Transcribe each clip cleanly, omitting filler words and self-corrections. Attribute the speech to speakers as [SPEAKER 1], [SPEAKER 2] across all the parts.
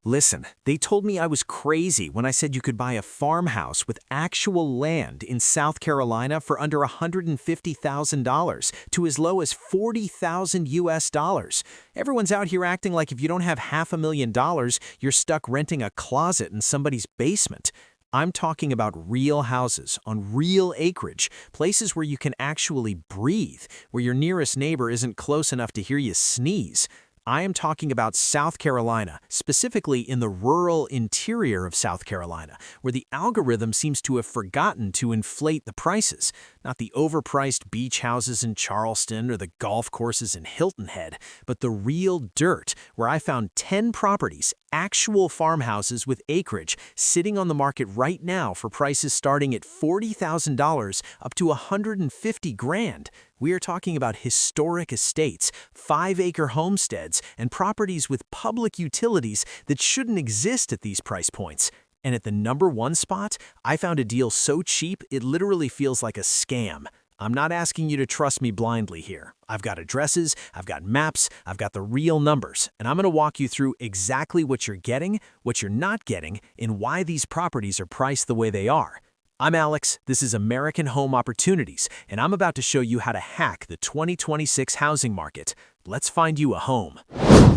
[SPEAKER 1] Listen, they told me I was crazy when I said you could buy a farmhouse with actual land in South Carolina for under $150,000 to as low as 40,000 US dollars. Everyone's out here acting like if you don't have $500,000, you're stuck renting a closet in somebody's basement. I'm talking about real houses on real acreage, places where you can actually breathe, where your nearest neighbor isn't close enough to hear you sneeze. I am talking about South Carolina, specifically in the rural interior of South Carolina, where the algorithm seems to have forgotten to inflate the prices. Not the overpriced beach houses in Charleston or the golf courses in Hilton Head, but the real dirt, where I found 10 properties, actual farmhouses with acreage, sitting on the market right now for prices starting at $40,000 up to $150,000. We are talking about historic estates, 5-acre homesteads, and properties with public utilities that shouldn't exist at these price points. And at the #1 spot, I found a deal so cheap it literally feels like a scam. I'm not asking you to trust me blindly here. I've got addresses, I've got maps, I've got the real numbers, and I'm going to walk you through exactly what you're getting, what you're not getting, and why these properties are priced the way they are. I'm Alex, this is American Home Opportunities, and I'm about to show you how to hack the 2026 housing market. Let's find you a home.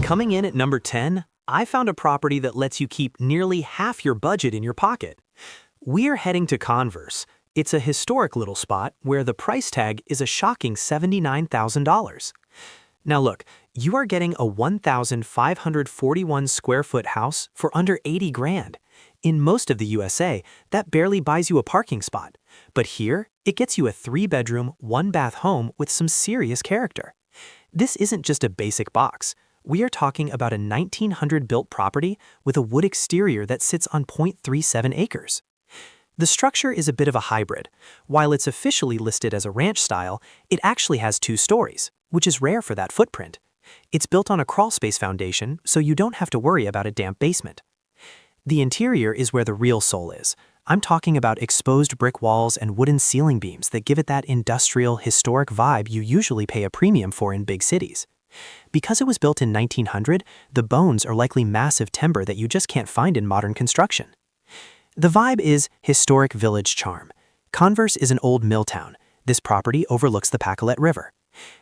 [SPEAKER 2] Coming in at number 10, I found a property that lets you keep nearly half your budget in your pocket. We're heading to Converse. It's a historic little spot where the price tag is a shocking $79,000. Now look, you are getting a 1,541 square foot house for under 80 grand. In most of the USA, that barely buys you a parking spot. But here, it gets you a 3-bedroom, 1-bath home with some serious character. This isn't just a basic box. We are talking about a 1900-built property with a wood exterior that sits on 0.37 acres. The structure is a bit of a hybrid. While it's officially listed as a ranch style, it actually has 2 stories, which is rare for that footprint. It's built on a crawlspace foundation, so you don't have to worry about a damp basement. The interior is where the real soul is. I'm talking about exposed brick walls and wooden ceiling beams that give it that industrial, historic vibe you usually pay a premium for in big cities. Because it was built in 1900, the bones are likely massive timber that you just can't find in modern construction. The vibe is historic village charm. Converse is an old mill town. This property overlooks the Pacolet River.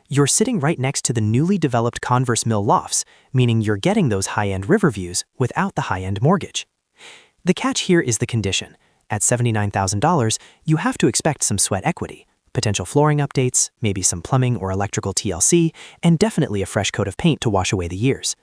[SPEAKER 2] You're sitting right next to the newly developed Converse Mill lofts, meaning you're getting those high-end river views without the high-end mortgage. The catch here is the condition. At $79,000, you have to expect some sweat equity, potential flooring updates, maybe some plumbing or electrical TLC, and definitely a fresh coat of paint to wash away the years.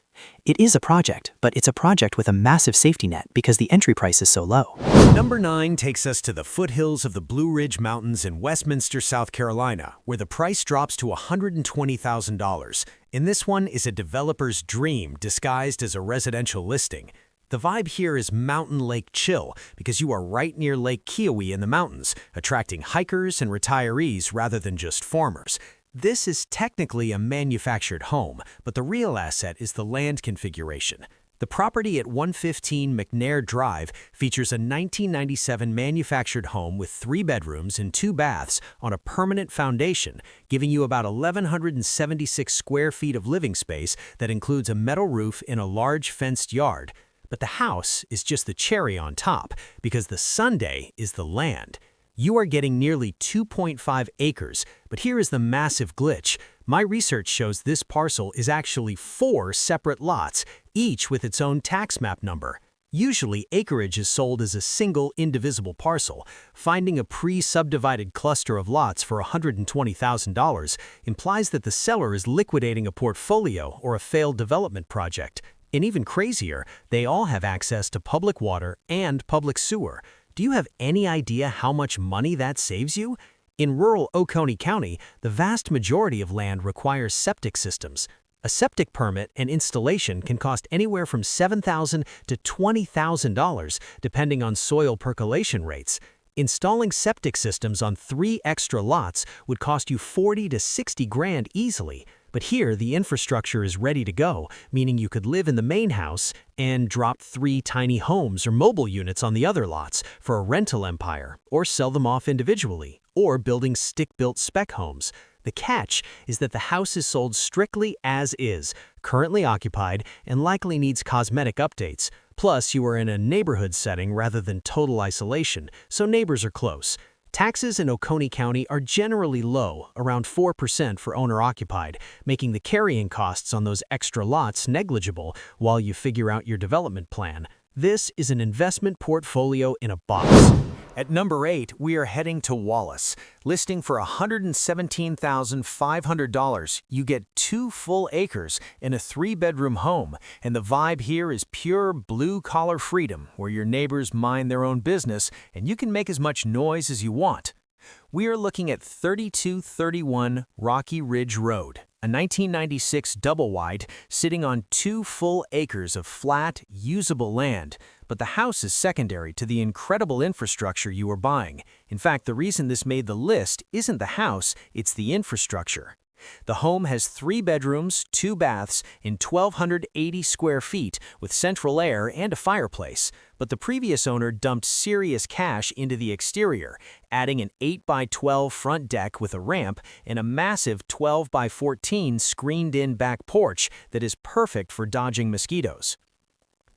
[SPEAKER 2] It is a project, but it's a project with a massive safety net because the entry price is so low.
[SPEAKER 1] Number 9 takes us to the foothills of the Blue Ridge Mountains in Westminster, South Carolina, where the price drops to $120,000. And this one is a developer's dream disguised as a residential listing. The vibe here is mountain lake chill because you are right near Lake Kiowee in the mountains, attracting hikers and retirees rather than just farmers. This is technically a manufactured home, but the real asset is the land configuration. The property at 115 McNair Drive features a 1997 manufactured home with 3 bedrooms and 2 baths on a permanent foundation, giving you about 1,176 square feet of living space that includes a metal roof in a large fenced yard. But the house is just the cherry on top, because the sundae is the land. You are getting nearly 2.5 acres, but here is the massive glitch. My research shows this parcel is actually 4 separate lots, each with its own tax map number. Usually, acreage is sold as a single, indivisible parcel. Finding a pre-subdivided cluster of lots for $120,000 implies that the seller is liquidating a portfolio or a failed development project. And even crazier, they all have access to public water and public sewer. Do you have any idea how much money that saves you? In rural Oconee County, the vast majority of land requires septic systems. A septic permit and installation can cost anywhere from $7,000 to $20,000, depending on soil percolation rates. Installing septic systems on 3 extra lots would cost you 40 to 60 grand easily. But here, the infrastructure is ready to go, meaning you could live in the main house and drop 3 tiny homes or mobile units on the other lots for a rental empire, or sell them off individually, or building stick-built spec homes. The catch is that the house is sold strictly as is, currently occupied, and likely needs cosmetic updates. Plus, you are in a neighborhood setting rather than total isolation, so neighbors are close. Taxes in Oconee County are generally low, around 4% for owner-occupied, making the carrying costs on those extra lots negligible while you figure out your development plan. This is an investment portfolio in a box. At number 8, we are heading to Wallace. Listing for $117,500, you get 2 full acres in a 3-bedroom home, and the vibe here is pure blue-collar freedom, where your neighbors mind their own business and you can make as much noise as you want. We are looking at 3231 Rocky Ridge Road, a 1996 double-wide sitting on 2 full acres of flat, usable land, but the house is secondary to the incredible infrastructure you are buying. In fact, the reason this made the list isn't the house, it's the infrastructure. The home has 3 bedrooms, 2 baths, in 1,280 square feet with central air and a fireplace, but the previous owner dumped serious cash into the exterior, adding an 8x12 front deck with a ramp and a massive 12x14 screened-in back porch that is perfect for dodging mosquitoes.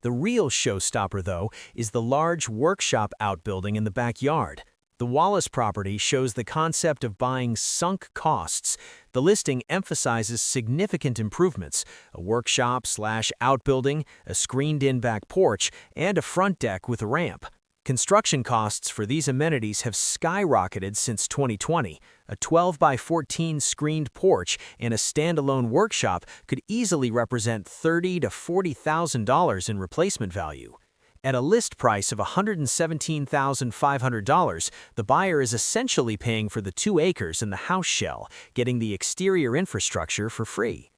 [SPEAKER 1] The real showstopper, though, is the large workshop outbuilding in the backyard. The Wallace property shows the concept of buying sunk costs. The listing emphasizes significant improvements: a workshop/outbuilding, a screened-in back porch, and a front deck with a ramp. Construction costs for these amenities have skyrocketed since 2020. A 12x14 screened porch and a standalone workshop could easily represent $30,000 to $40,000 in replacement value. At a list price of $117,500, the buyer is essentially paying for the 2 acres and the house shell, getting the exterior infrastructure for free.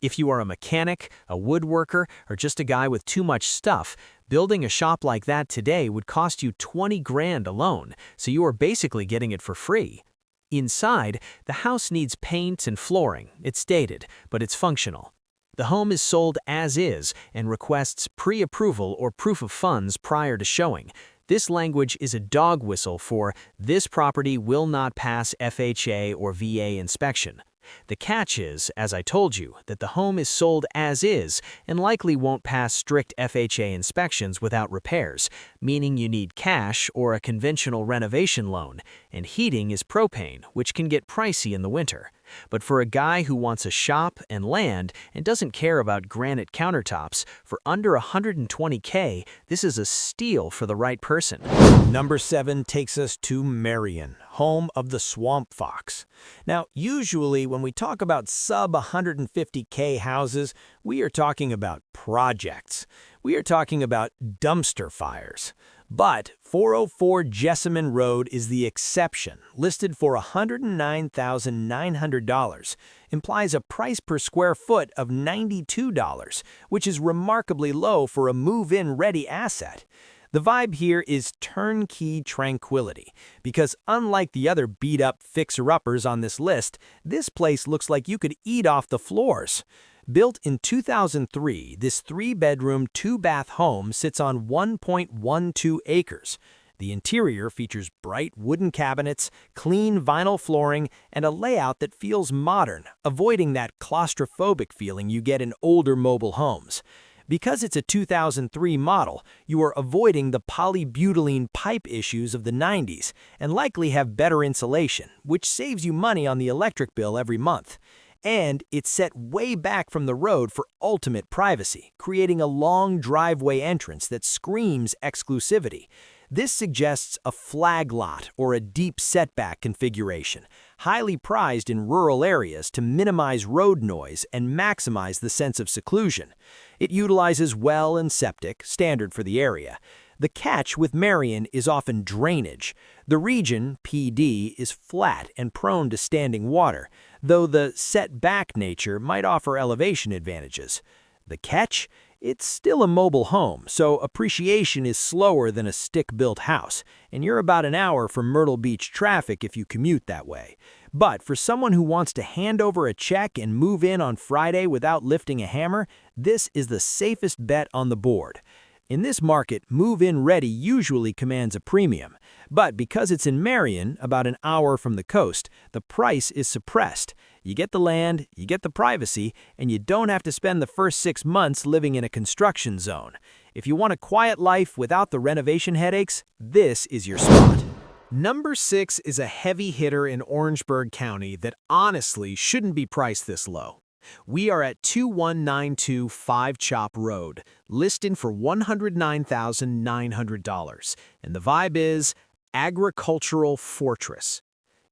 [SPEAKER 1] If you are a mechanic, a woodworker, or just a guy with too much stuff, building a shop like that today would cost you $20 grand alone, so you are basically getting it for free. Inside, the house needs paint and flooring. It's dated, but it's functional. The home is sold as is and requests pre-approval or proof of funds prior to showing. This language is a dog whistle for "this property will not pass FHA or VA inspection." The catch is, as I told you, that the home is sold as is and likely won't pass strict FHA inspections without repairs, meaning you need cash or a conventional renovation loan, and heating is propane, which can get pricey in the winter. But for a guy who wants a shop and land and doesn't care about granite countertops, for under $120K, this is a steal for the right person.
[SPEAKER 3] Number 7 takes us to Marion, home of the Swamp Fox. Now, usually when we talk about sub $150K houses, we are talking about projects. We are talking about dumpster fires. But 404 Jessamine Road is the exception, listed for $109,900, implies a price per square foot of $92, which is remarkably low for a move-in ready asset. The vibe here is turnkey tranquility, because unlike the other beat-up fixer-uppers on this list, this place looks like you could eat off the floors. Built in 2003, this 3-bedroom, 2-bath home sits on 1.12 acres. The interior features bright wooden cabinets, clean vinyl flooring, and a layout that feels modern, avoiding that claustrophobic feeling you get in older mobile homes. Because it's a 2003 model, you are avoiding the polybutylene pipe issues of the 90s and likely have better insulation, which saves you money on the electric bill every month. And it's set way back from the road for ultimate privacy, creating a long driveway entrance that screams exclusivity. This suggests a flag lot or a deep setback configuration, highly prized in rural areas to minimize road noise and maximize the sense of seclusion. It utilizes well and septic, standard for the area. The catch with Marion is often drainage. The region, PD, is flat and prone to standing water, though the set-back nature might offer elevation advantages. The catch? It's still a mobile home, so appreciation is slower than a stick-built house, and you're about an hour from Myrtle Beach traffic if you commute that way. But for someone who wants to hand over a check and move in on Friday without lifting a hammer, this is the safest bet on the board. In this market, move-in ready usually commands a premium, but because it's in Marion, about an hour from the coast, the price is suppressed. You get the land, you get the privacy, and you don't have to spend the first 6 months living in a construction zone. If you want a quiet life without the renovation headaches, this is your spot.
[SPEAKER 1] Number 6 is a heavy hitter in Orangeburg County that honestly shouldn't be priced this low. We are at 2192 Five Chop Road, listed for $109,900, and the vibe is agricultural fortress.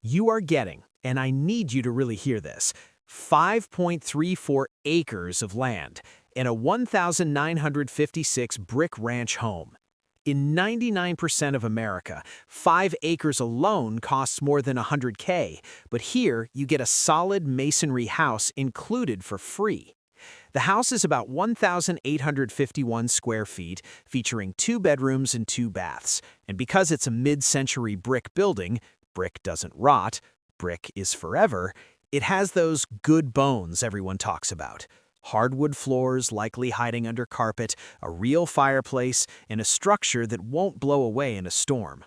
[SPEAKER 1] You are getting, and I need you to really hear this, 5.34 acres of land and a 1,956 brick ranch home. In 99% of America, 5 acres alone costs more than $100K, but here you get a solid masonry house included for free. The house is about 1,851 square feet, featuring 2 bedrooms and 2 baths, and because it's a mid-century brick building, brick doesn't rot, brick is forever, it has those good bones everyone talks about. Hardwood floors likely hiding under carpet, a real fireplace, and a structure that won't blow away in a storm.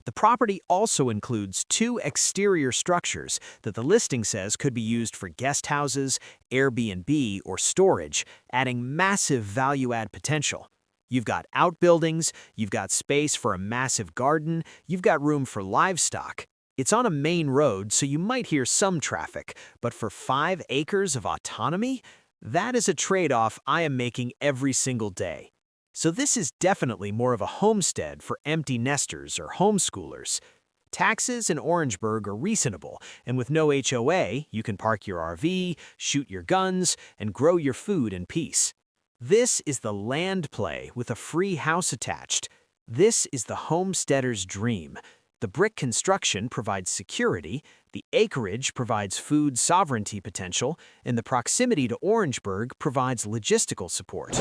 [SPEAKER 1] The property also includes 2 exterior structures that the listing says could be used for guest houses, Airbnb, or storage, adding massive value-add potential. You've got outbuildings, you've got space for a massive garden, you've got room for livestock. It's on a main road, so you might hear some traffic, but for 5 acres of autonomy, that is a trade-off I am making every single day. So this is definitely more of a homestead for empty nesters or homeschoolers. Taxes in Orangeburg are reasonable, and with no HOA, you can park your RV, shoot your guns, and grow your food in peace. This is the land play with a free house attached. This is the homesteader's dream. The brick construction provides security, the acreage provides food sovereignty potential, and the proximity to Orangeburg provides logistical support.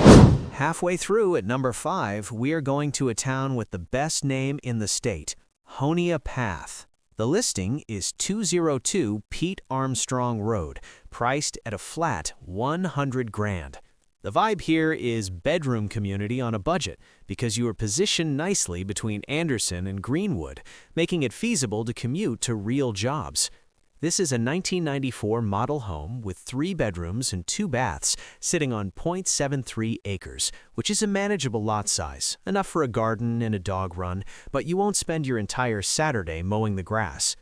[SPEAKER 1] Halfway through at number 5, we are going to a town with the best name in the state, Honea Path. The listing is 202 Pete Armstrong Road, priced at a flat $100,000. The vibe here is bedroom community on a budget because you are positioned nicely between Anderson and Greenwood, making it feasible to commute to real jobs. This is a 1994 model home with 3 bedrooms and 2 baths sitting on 0.73 acres, which is a manageable lot size, enough for a garden and a dog run, but you won't spend your entire Saturday mowing the grass.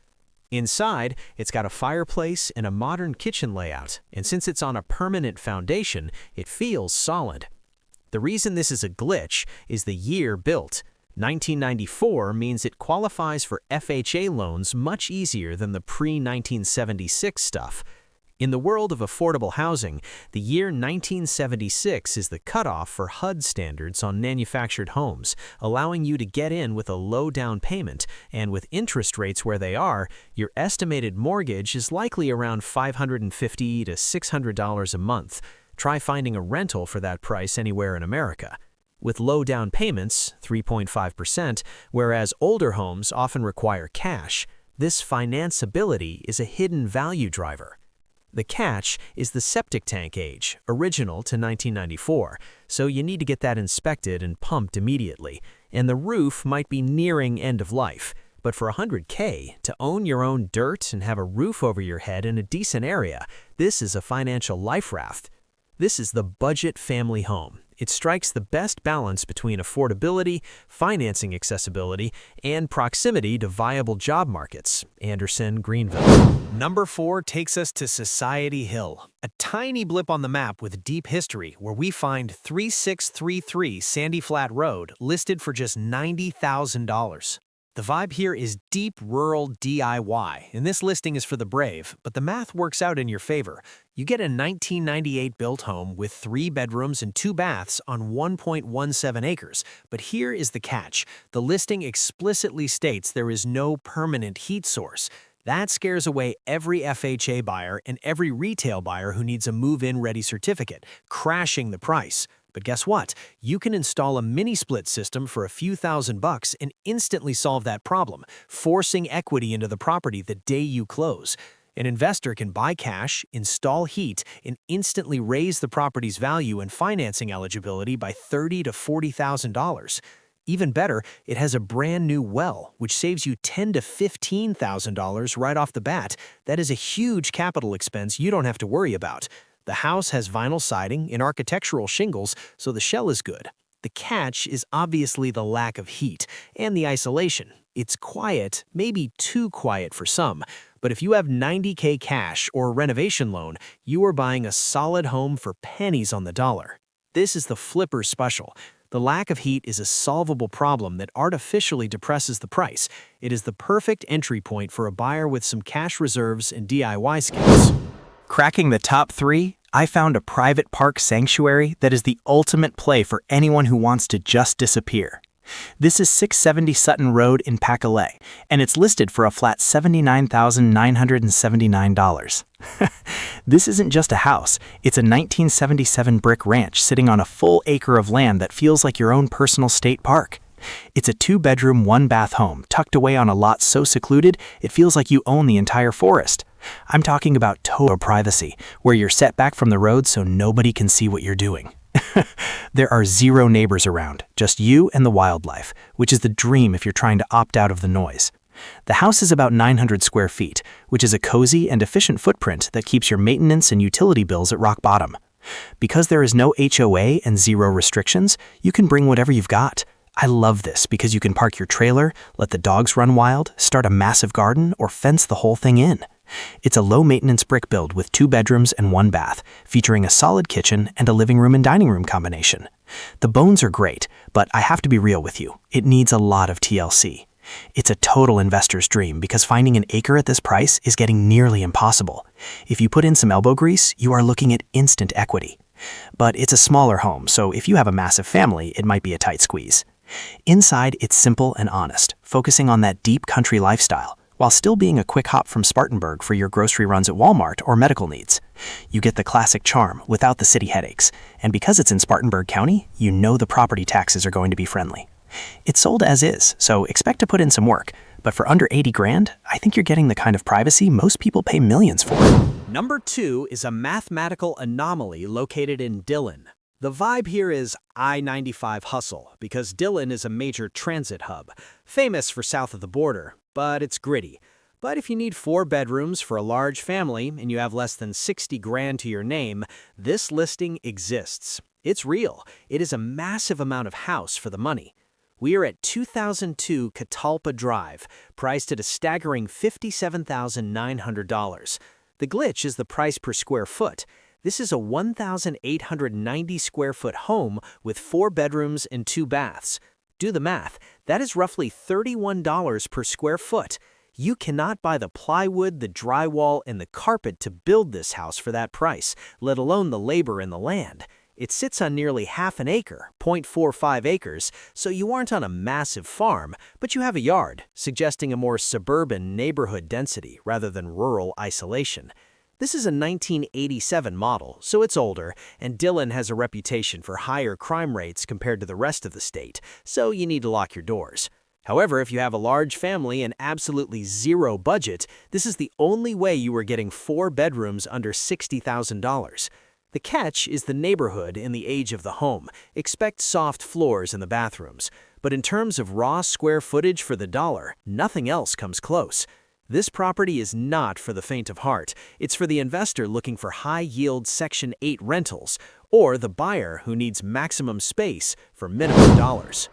[SPEAKER 1] Inside, it's got a fireplace and a modern kitchen layout, and since it's on a permanent foundation, it feels solid. The reason this is a glitch is the year built. 1994 means it qualifies for FHA loans much easier than the pre-1976 stuff. In the world of affordable housing, the year 1976 is the cutoff for HUD standards on manufactured homes, allowing you to get in with a low down payment, and with interest rates where they are, your estimated mortgage is likely around $550 to $600 a month. Try finding a rental for that price anywhere in America. With low down payments, 3.5%, whereas older homes often require cash, this financeability is a hidden value driver. The catch is the septic tank age, original to 1994, so you need to get that inspected and pumped immediately, and the roof might be nearing end of life. But for $100K, to own your own dirt and have a roof over your head in a decent area, this is a financial life raft. This is the budget family home. It strikes the best balance between affordability, financing accessibility, and proximity to viable job markets. Anderson, Greenville. Number 4 takes us to Society Hill, a tiny blip on the map with deep history where we find 3633 Sandy Flat Road listed for just $90,000. The vibe here is deep rural DIY, and this listing is for the brave, but the math works out in your favor. You get a 1998 built home with 3 bedrooms and 2 baths on 1.17 acres, but here is the catch. The listing explicitly states there is no permanent heat source. That scares away every FHA buyer and every retail buyer who needs a move-in ready certificate, crashing the price. But guess what? You can install a mini-split system for a few $1,000 and instantly solve that problem, forcing equity into the property the day you close. An investor can buy cash, install heat, and instantly raise the property's value and financing eligibility by $30,000 to $40,000. Even better, it has a brand new well, which saves you $10,000 to $15,000 right off the bat. That is a huge capital expense you don't have to worry about. The house has vinyl siding and architectural shingles, so the shell is good.
[SPEAKER 2] The catch is obviously the lack of heat and the isolation. It's quiet, maybe too quiet for some, but if you have $90K cash or a renovation loan, you are buying a solid home for pennies on the dollar. This is the flipper special. The lack of heat is a solvable problem that artificially depresses the price. It is the perfect entry point for a buyer with some cash reserves and DIY skills. Cracking the top 3, I found a private park sanctuary that is the ultimate play for anyone who wants to just disappear. This is 670 Sutton Road in Pacolet, and it's listed for a flat $79,979. This isn't just a house, it's a 1977 brick ranch sitting on a full acre of land that feels like your own personal state park. It's a 2-bedroom, 1-bath home tucked away on a lot so secluded it feels like you own the entire forest. I'm talking about total privacy, where you're set back from the road so nobody can see what you're doing. There are 0 neighbors around, just you and the wildlife, which is the dream if you're trying to opt out of the noise. The house is about 900 square feet, which is a cozy and efficient footprint that keeps your maintenance and utility bills at rock bottom. Because there is no HOA and 0 restrictions, you can bring whatever you've got. I love this because you can park your trailer, let the dogs run wild, start a massive garden, or fence the whole thing in. It's a low-maintenance brick build with 2 bedrooms and 1 bath, featuring a solid kitchen and a living room and dining room combination. The bones are great, but I have to be real with you. It needs a lot of TLC. It's a total investor's dream because finding an acre at this price is getting nearly impossible. If you put in some elbow grease, you are looking at instant equity. But it's a smaller home, so if you have a massive family, it might be a tight squeeze. Inside, it's simple and honest, focusing on that deep country lifestyle, while still being a quick hop from Spartanburg for your grocery runs at Walmart or medical needs. You get the classic charm without the city headaches, and because it's in Spartanburg County, you know the property taxes are going to be friendly. It's sold as is, so expect to put in some work, but for under 80 grand, I think you're getting the kind of privacy most people pay millions for.
[SPEAKER 1] Number 2 is a mathematical anomaly located in Dillon. The vibe here is I-95 hustle because Dillon is a major transit hub, famous for south of the border, but it's gritty. But if you need 4 bedrooms for a large family and you have less than 60 grand to your name, this listing exists. It's real. It is a massive amount of house for the money. We are at 2002 Catalpa Drive, priced at a staggering $57,900. The glitch is the price per square foot. This is a 1,890 square foot home with 4 bedrooms and 2 baths. Do the math. That is roughly $31 per square foot. You cannot buy the plywood, the drywall, and the carpet to build this house for that price, let alone the labor and the land. It sits on nearly half an acre, 0.45 acres, so you aren't on a massive farm, but you have a yard, suggesting a more suburban neighborhood density rather than rural isolation. This is a 1987 model, so it's older, and Dillon has a reputation for higher crime rates compared to the rest of the state, so you need to lock your doors. However, if you have a large family and absolutely 0 budget, this is the only way you are getting 4 bedrooms under $60,000. The catch is the neighborhood and the age of the home. Expect soft floors in the bathrooms. But in terms of raw square footage for the dollar, nothing else comes close. This property is not for the faint of heart. It's for the investor looking for high-yield Section 8 rentals, or the buyer who needs maximum space for minimum dollars.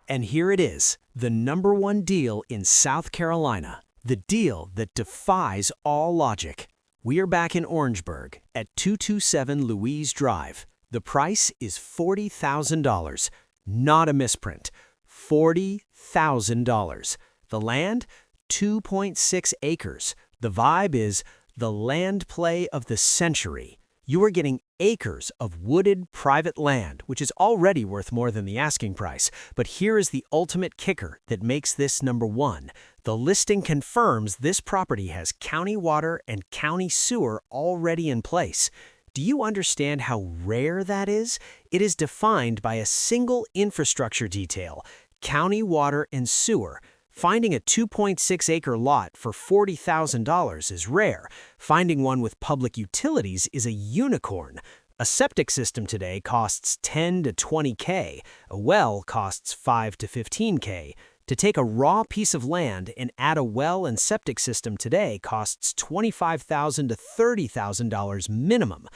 [SPEAKER 1] And here it is, the number 1 deal in South Carolina, the deal that defies all logic. We are back in Orangeburg at 227 Louise Drive. The price is $40,000, not a misprint. $40,000. The land? 2.6 acres. The vibe is the land play of the century. You are getting acres of wooded private land, which is already worth more than the asking price. But here is the ultimate kicker that makes this number 1. The listing confirms this property has county water and county sewer already in place. Do you understand how rare that is? It is defined by a single infrastructure detail, county water and sewer. Finding a 2.6-acre lot for $40,000 is rare. Finding one with public utilities is a unicorn. A septic system today costs $10 to $20K. A well costs $5 to $15K. To take a raw piece of land and add a well and septic system today costs $25,000 to $30,000 minimum.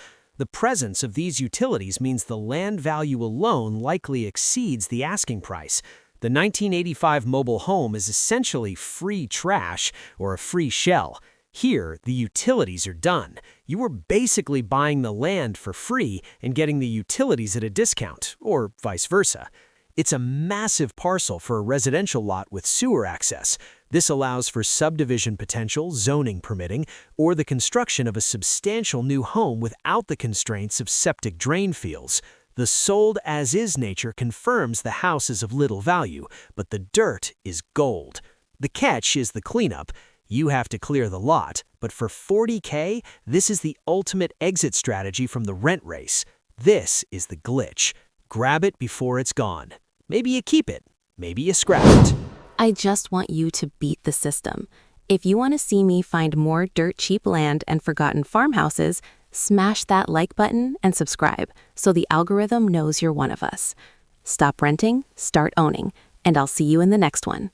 [SPEAKER 1] The presence of these utilities means the land value alone likely exceeds the asking price. The 1985 mobile home is essentially free trash or a free shell. Here, the utilities are done. You are basically buying the land for free and getting the utilities at a discount, or vice versa. It's a massive parcel for a residential lot with sewer access. This allows for subdivision potential, zoning permitting, or the construction of a substantial new home without the constraints of septic drain fields. The sold-as-is nature confirms the house is of little value, but the dirt is gold. The catch is the cleanup. You have to clear the lot, but for $40K, this is the ultimate exit strategy from the rent race. This is the glitch. Grab it before it's gone. Maybe you keep it, maybe you scrap it.
[SPEAKER 4] I just want you to beat the system. If you want to see me find more dirt cheap land and forgotten farmhouses, smash that like button and subscribe so the algorithm knows you're one of us. Stop renting, start owning, and I'll see you in the next one.